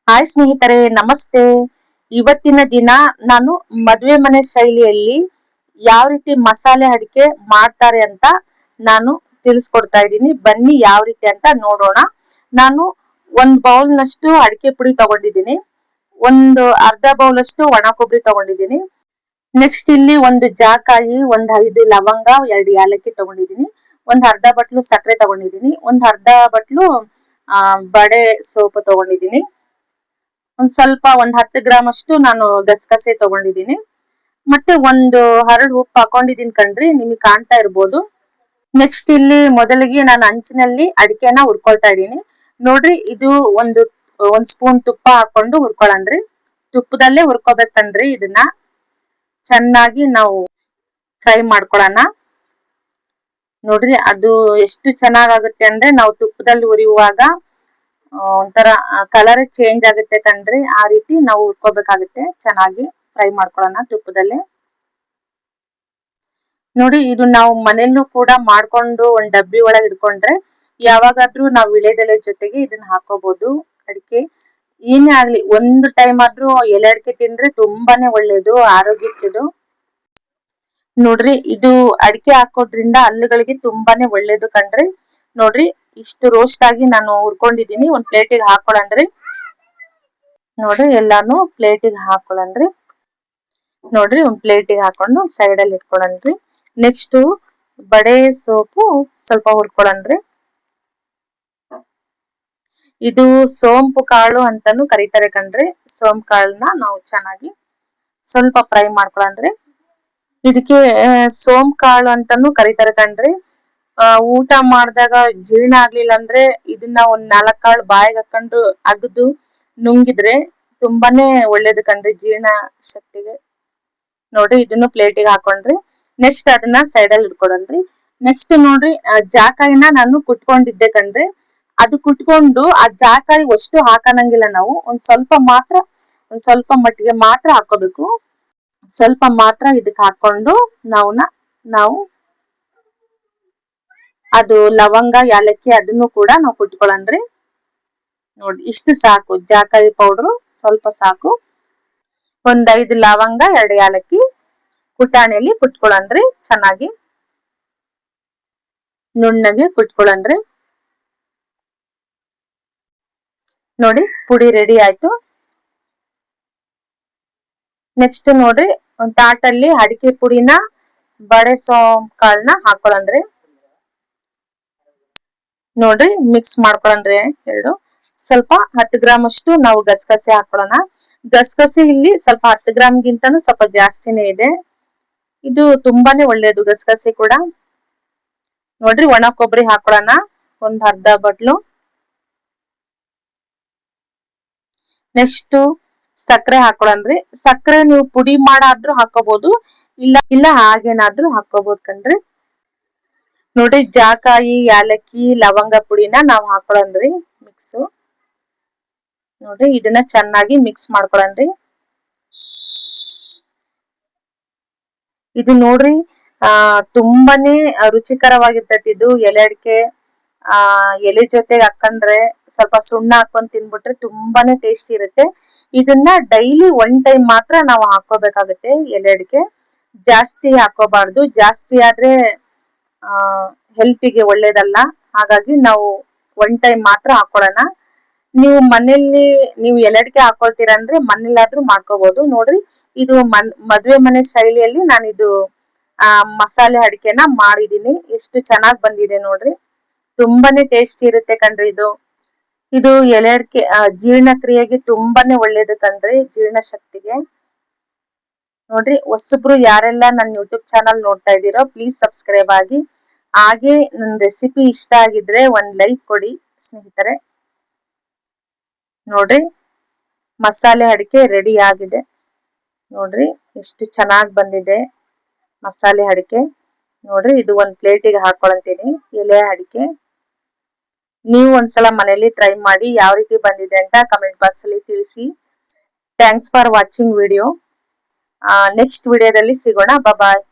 Hi ಸ್ನೇಹಿತರೆ, ನಮಸ್ತೆ. ಇವತ್ತಿನ ದಿನ ನಾನು ಮದುವೆ ಮನೆ ಶೈಲಿಯಲ್ಲಿ ಯಾವ ರೀತಿ ಮಸಾಲೆ ಅಡಿಕೆ ಮಾಡ್ತಾರೆ ಅಂತ ನಾನು ತಿಳಿಸ್ಕೊಡ್ತಾ ಇದ್ದೀನಿ. ಬನ್ನಿ ಯಾವ ರೀತಿ ಅಂತ ನೋಡೋಣ. ನಾನು ಒಂದು ಬೌಲ್ನಷ್ಟು ಅಡಿಕೆ ಪುಡಿ ತಗೊಂಡಿದ್ದೀನಿ, ಒಂದು ಅರ್ಧ ಬೌಲ್ ಅಷ್ಟು ಒಣ ಕೊಬ್ಬರಿ ತಗೊಂಡಿದ್ದೀನಿ. ನೆಕ್ಸ್ಟ್ ಇಲ್ಲಿ ಒಂದು ಜಾಕಾಯಿ, ಒಂದು 5 ಲವಂಗ, 2 ಏಲಕ್ಕಿ ತಗೊಂಡಿದ್ದೀನಿ. ಒಂದು ಅರ್ಧ ಬಟ್ಲು ಸಕ್ಕರೆ ತಗೊಂಡಿದ್ದೀನಿ. ಒಂದು ಅರ್ಧ ಬಟ್ಲು ಬಡೆ ಸೋಪು ತಗೊಂಡಿದ್ದೀನಿ. ಒಂದ್ 10 ಗ್ರಾಮ್ ಅಷ್ಟು ನಾನು ಗಸಗಸೆ ತಗೊಂಡಿದ್ದೀನಿ. ಮತ್ತೆ ಒಂದು ಹರಳು ಉಪ್ಪು ಹಾಕೊಂಡಿದೀನಿ ಕಣ್ರಿ, ನಿಮಗೆ ಕಾಣ್ತಾ ಇರ್ಬೋದು. ನೆಕ್ಸ್ಟ್ ಇಲ್ಲಿ ಮೊದಲಿಗೆ ನಾನು ಹಂಚಿನಲ್ಲಿ ಅಡಿಕೆನ ಹುರ್ಕೊಳ್ತಾ ಇದ್ದೀನಿ. ನೋಡ್ರಿ, ಇದು ಒಂದ್ ಸ್ಪೂನ್ ತುಪ್ಪ ಹಾಕೊಂಡು ಹುರ್ಕೊಳನ್ರಿ. ತುಪ್ಪದಲ್ಲೇ ಹುರ್ಕೋಬೇಕನ್ರಿ. ಇದನ್ನ ಚೆನ್ನಾಗಿ ನಾವು ಫ್ರೈ ಮಾಡ್ಕೊಳಣ. ನೋಡ್ರಿ, ಅದು ಎಷ್ಟು ಚೆನ್ನಾಗಾಗುತ್ತೆ ಅಂದ್ರೆ ನಾವು ತುಪ್ಪದಲ್ಲಿ ಹುರಿಯುವಾಗ ಒಂಥರ ಕಲರ್ ಚೇಂಜ್ ಆಗುತ್ತೆ ಕಣ್ರಿ. ಆ ರೀತಿ ನಾವು ಹುರ್ಕೋಬೇಕಾಗುತ್ತೆ. ಚೆನ್ನಾಗಿ ಫ್ರೈ ಮಾಡ್ಕೊಳ್ಳೋಣ ತುಪ್ಪದಲ್ಲಿ. ನೋಡಿ, ಇದು ನಾವು ಮನೆಯಲ್ಲೂ ಕೂಡ ಮಾಡ್ಕೊಂಡು ಒಂದ್ ಡಬ್ಬಿ ಒಳಗೆ ಇಟ್ಕೊಂಡ್ರೆ ಯಾವಾಗಾದ್ರೂ ನಾವು ವಿಳೆದೆಲೆ ಜೊತೆಗೆ ಇದನ್ನ ಹಾಕೋಬಹುದು. ಅಡಿಕೆ ಏನೇ ಆಗ್ಲಿ, ಒಂದು ಟೈಮ್ ಆದ್ರೂ ಎಲೆ ಅಡಿಕೆ ತಿಂದ್ರೆ ತುಂಬಾನೇ ಒಳ್ಳೇದು ಆರೋಗ್ಯಕ್ಕಿದು. ನೋಡ್ರಿ, ಇದು ಅಡಿಕೆ ಹಾಕೋದ್ರಿಂದ ಹಲ್ಲುಗಳಿಗೆ ತುಂಬಾನೇ ಒಳ್ಳೇದು ಕಣ್ರಿ. ನೋಡ್ರಿ, ಇಷ್ಟು ರೋಸ್ಟ್ ಆಗಿ ನಾನು ಹುರ್ಕೊಂಡಿದೀನಿ. ಒಂದ್ ಪ್ಲೇಟಿಗೆ ಹಾಕೊಳನ್ರಿ. ನೋಡ್ರಿ, ಎಲ್ಲಾನು ಪ್ಲೇಟಿಗೆ ಹಾಕೊಳನ್ರಿ. ನೋಡ್ರಿ, ಒಂದ್ ಪ್ಲೇಟಿಗೆ ಹಾಕೊಂಡು ಸೈಡ್ ಅಲ್ಲಿ ಇಟ್ಕೊಳನ್ರಿ. ನೆಕ್ಸ್ಟ್ ಬಡೆ ಸೋಪು ಸ್ವಲ್ಪ ಹುರ್ಕೊಳನ್ರಿ. ಇದು ಸೋಂಪು ಕಾಳು ಅಂತಾನು ಕರೀತಾರೆ ಕಣ್ರಿ. ಸೋಂಪು ಕಾಳನ್ನ ನಾವು ಚೆನ್ನಾಗಿ ಸ್ವಲ್ಪ ಫ್ರೈ ಮಾಡ್ಕೊಳನ್ರಿ. ಇದಕ್ಕೆ ಸೋಂಪು ಕಾಳು ಅಂತಾನು ಕರೀತಾರೆ ಕಣ್ರಿ. ಊಟ ಮಾಡಿದಾಗ ಜೀರ್ಣ ಆಗ್ಲಿಲ್ಲ ಅಂದ್ರೆ ಇದನ್ನ ಒಂದ್ 4 ಕಾಳು ಬಾಯಿಗೆ ಹಾಕೊಂಡು ಅಗದು ನುಂಗಿದ್ರೆ ತುಂಬಾನೇ ಒಳ್ಳೇದು ಕಣ್ರಿ ಜೀರ್ಣ ಶಕ್ತಿಗೆ. ನೋಡ್ರಿ, ಇದನ್ನು ಪ್ಲೇಟಿಗೆ ಹಾಕೊಂಡ್ರಿ. ನೆಕ್ಸ್ಟ್ ಅದನ್ನ ಸೈಡ್ ಅಲ್ಲಿ ಇಟ್ಕೊಳನ್ರಿ. ನೆಕ್ಸ್ಟ್ ನೋಡ್ರಿ, ಜಾಕಾಯಿನ ನಾನು ಕುಟ್ಕೊಂಡಿದ್ದೆ ಕಣ್ರಿ. ಅದು ಕುಟ್ಕೊಂಡು ಆ ಜಾಕಾಯಿ ಅಷ್ಟು ಹಾಕನಂಗಿಲ್ಲ ನಾವು. ಒಂದ್ ಸ್ವಲ್ಪ ಮಟ್ಟಿಗೆ ಮಾತ್ರ ಹಾಕೋಬೇಕು. ಸ್ವಲ್ಪ ಮಾತ್ರ ಇದಕ್ ಹಾಕೊಂಡು ನಾವು ಅದು ಲವಂಗ, ಯಾಲಕ್ಕಿ ಅದನ್ನು ಕೂಡ ನಾವು ಕುಟ್ಕೊಳ್ಳನ್ರಿ. ನೋಡಿ, ಇಷ್ಟು ಸಾಕು. ಜಾಕಾಯಿ ಪೌಡ್ರು ಸ್ವಲ್ಪ ಸಾಕು. ಒಂದ್ 5 ಲವಂಗ, 2 ಯಾಲಕ್ಕಿ ಕುಟಾಣಿಯಲ್ಲಿ ಕುಟ್ಕೊಳ್ಳನ್ರಿ. ಚೆನ್ನಾಗಿ ನುಣ್ಣಗೆ ಕುಟ್ಕೊಳ್ಳನ್ರಿ. ನೋಡಿ, ಪುಡಿ ರೆಡಿ ಆಯ್ತು. ನೆಕ್ಸ್ಟ್ ನೋಡ್ರಿ, ಒಂದ್ ತಾಟಲ್ಲಿ ಅಡಿಕೆ ಪುಡಿನ ಬಡೆ ಸೋಂಪು ಕಾಳನ್ನ ಹಾಕೊಳನ್ರಿ. ನೋಡ್ರಿ, ಮಿಕ್ಸ್ ಮಾಡ್ಕೊಳನ್ರಿ ಎರಡು. ಸ್ವಲ್ಪ 10 ಗ್ರಾಮ್ ಅಷ್ಟು ನಾವು ಗಸಗಸೆ ಹಾಕೊಳ್ಳೋಣ. ಗಸಗಸೆ ಇಲ್ಲಿ ಸ್ವಲ್ಪ 10 ಗ್ರಾಮ್ ಗಿಂತನೂ ಸ್ವಲ್ಪ ಜಾಸ್ತಿನೇ ಇದೆ. ಇದು ತುಂಬಾನೇ ಒಳ್ಳೇದು ಗಸಗಸೆ ಕೂಡ. ನೋಡ್ರಿ, ಒಣ ಕೊಬ್ಬರಿ ಹಾಕೊಳ್ಳೋಣ, ಒಂದ್ ಅರ್ಧ ಬಟ್ಲು. ನೆಕ್ಸ್ಟ್ ಸಕ್ಕರೆ ಹಾಕೊಳ್ಳನ್ರಿ. ಸಕ್ಕರೆ ನೀವು ಪುಡಿ ಮಾಡಾದ್ರೂ ಹಾಕೋಬಹುದು, ಇಲ್ಲ ಹಾಗೇನಾದ್ರೂ ಹಾಕೋಬಹುದು ಕಣ್ರಿ. ನೋಡ್ರಿ, ಜಾಕಾಯಿ, ಯಾಲಕ್ಕಿ, ಲವಂಗ ಪುಡಿನ ನಾವ್ ಹಾಕೊಳ್ಳನ್ರಿ ಮಿಕ್ಸ್. ನೋಡ್ರಿ, ಇದನ್ನ ಚೆನ್ನಾಗಿ ಮಿಕ್ಸ್ ಮಾಡ್ಕೊಳನ್ರಿ. ಇದು ನೋಡ್ರಿ, ತುಂಬಾನೇ ರುಚಿಕರವಾಗಿರ್ತೈತಿ ಇದು ಎಲೆ ಅಡಿಕೆ. ಎಲೆ ಜೊತೆಗೆ ಹಾಕೊಂಡ್ರೆ ಸ್ವಲ್ಪ ಸುಣ್ಣ ಹಾಕೊಂಡ್ ತಿನ್ಬಿಟ್ರೆ ತುಂಬಾನೇ ಟೇಸ್ಟಿ ಇರುತ್ತೆ. ಇದನ್ನ ಡೈಲಿ 1 ಟೈಮ್ ಮಾತ್ರ ನಾವು ಹಾಕೋಬೇಕಾಗುತ್ತೆ ಎಲೆ ಅಡಿಕೆ. ಜಾಸ್ತಿ ಹಾಕೋಬಾರ್ದು. ಜಾಸ್ತಿ ಆದ್ರೆ ಹೆಲ್ತಿಗೆ ಒಳ್ಳೇದಲ್ಲ. ಹಾಗಾಗಿ ನಾವು 1 ಟೈಮ್ ಮಾತ್ರ ಹಾಕೊಳ್ಳೋಣ. ನೀವು ಎಲೆ ಅಡಿಕೆ ಹಾಕೊಳ್ತೀರಂದ್ರೆ ಮನೇಲಾದ್ರೂ ಮಾಡ್ಕೋಬಹುದು. ನೋಡ್ರಿ, ಇದು ಮದ್ವೆ ಮನೆ ಶೈಲಿಯಲ್ಲಿ ನಾನು ಇದು ಮಸಾಲೆ ಅಡಿಕೆನ ಮಾಡಿದೀನಿ. ಎಷ್ಟು ಚೆನ್ನಾಗಿ ಬಂದಿದೆ ನೋಡ್ರಿ. ತುಂಬಾನೇ ಟೇಸ್ಟಿ ಇರುತ್ತೆ ಕಣ್ರಿ ಇದು ಎಲೆ ಅಡಿಕೆ ಜೀರ್ಣಕ್ರಿಯೆಗೆ ತುಂಬಾನೇ ಒಳ್ಳೇದು ಕಣ್ರಿ, ಜೀರ್ಣ ಶಕ್ತಿಗೆ. ನೋಡ್ರಿ, ಹೊಸಬ್ರು ಯಾರೆಲ್ಲ ನನ್ನ ಯೂಟ್ಯೂಬ್ ಚಾನಲ್ ನೋಡ್ತಾ ಇದ್ದೀರೋ ಪ್ಲೀಸ್ ಸಬ್ಸ್ಕ್ರೈಬ್ ಆಗಿ. ಹಾಗೆ ನನ್ನ ರೆಸಿಪಿ ಇಷ್ಟ ಆಗಿದ್ರೆ ಒಂದ್ ಲೈಕ್ ಕೊಡಿ ಸ್ನೇಹಿತರೆ. ನೋಡ್ರಿ, ಮಸಾಲೆ ಅಡಿಕೆ ರೆಡಿ ಆಗಿದೆ. ನೋಡ್ರಿ, ಎಷ್ಟು ಚೆನ್ನಾಗಿ ಬಂದಿದೆ ಮಸಾಲೆ ಅಡಿಕೆ. ನೋಡ್ರಿ, ಇದು ಒಂದ್ ಪ್ಲೇಟಿಗೆ ಹಾಕೊಳಂತೀನಿ ಎಲೆ ಅಡಿಕೆ. ನೀವು ಒಂದ್ಸಲ ಮನೇಲಿ ಟ್ರೈ ಮಾಡಿ ಯಾವ ರೀತಿ ಬಂದಿದೆ ಅಂತ ಕಮೆಂಟ್ ಬಾಕ್ಸ್ ಅಲ್ಲಿ ತಿಳಿಸಿ. Thanks for watching video. Next ವಿಡಿಯೋದಲ್ಲಿ ಸಿಗೋಣ. ಬಾಯ್.